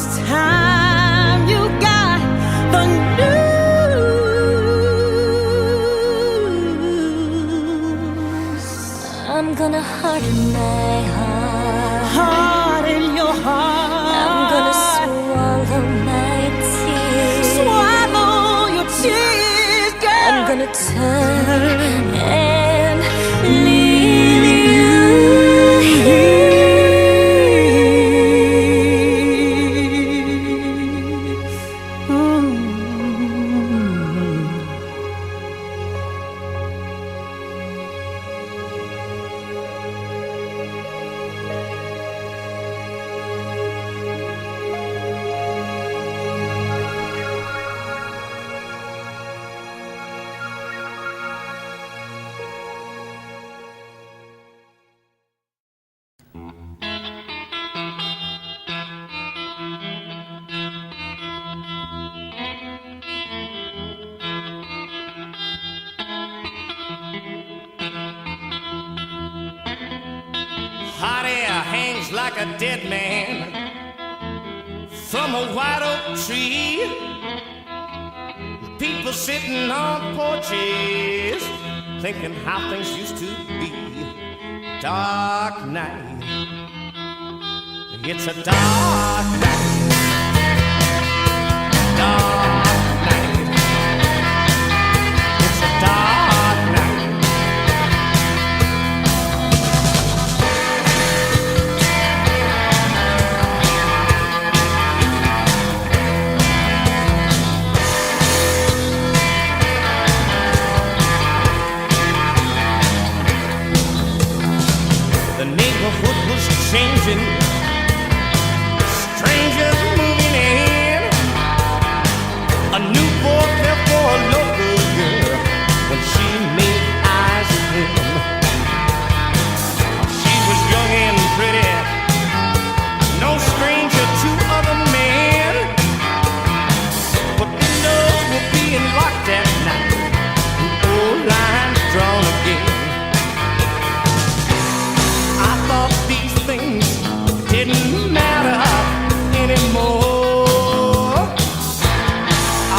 this time you got the news. I'm gonna harden my heart in your heart. I'm gonna swallow my tears. Swallow your tears, girl. I'm gonna turn and leave you here. Hot air hangs like a dead man from a white oak tree. People sitting on porches thinking how things used to be. Dark night, it's a dark night. Dark night, it's a dark night. The neighborhood was changing, strangers moving in. A new boy fell for a local girl when she made eyes at him. She was young and pretty, no stranger to other men. But windows were being locked at night, and old lines drawn again. I thought these things didn't matter anymore.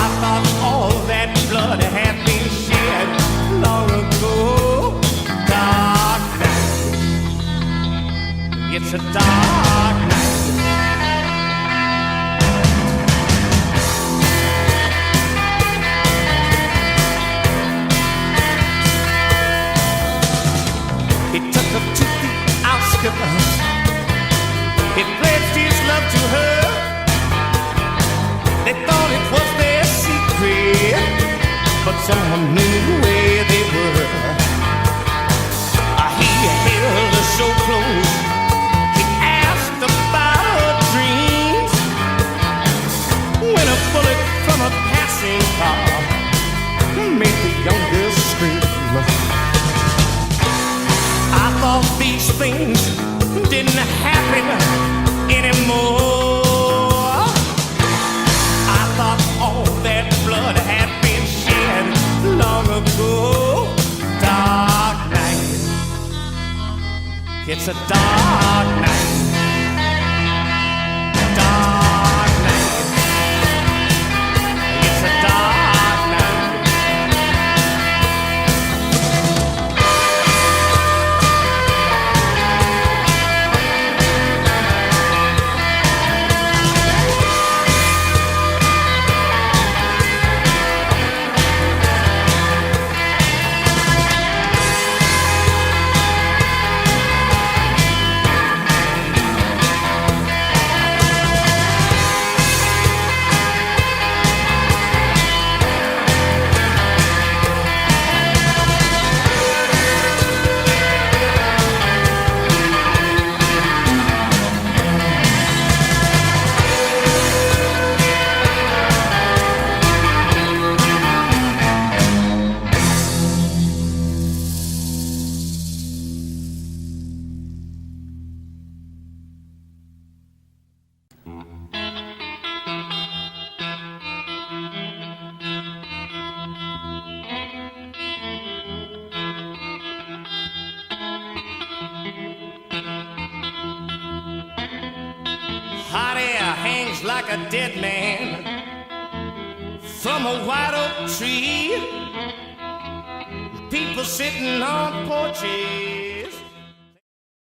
I thought all that blood had been shed long ago. Dark night, it's a dark night. He took her to the outskirts. He pledged his love to her. They thought it was their secret, but someone knew where they were. He held her so close. He asked about her dreams. When a bullet from a passing car made the young girl scream. I thought these things didn't happen anymore. I thought all that blood had been shed long ago. Dark night, it's a dark night. Dark night, it's a dark night. hangs like a dead man from a white oak tree. People sitting on porches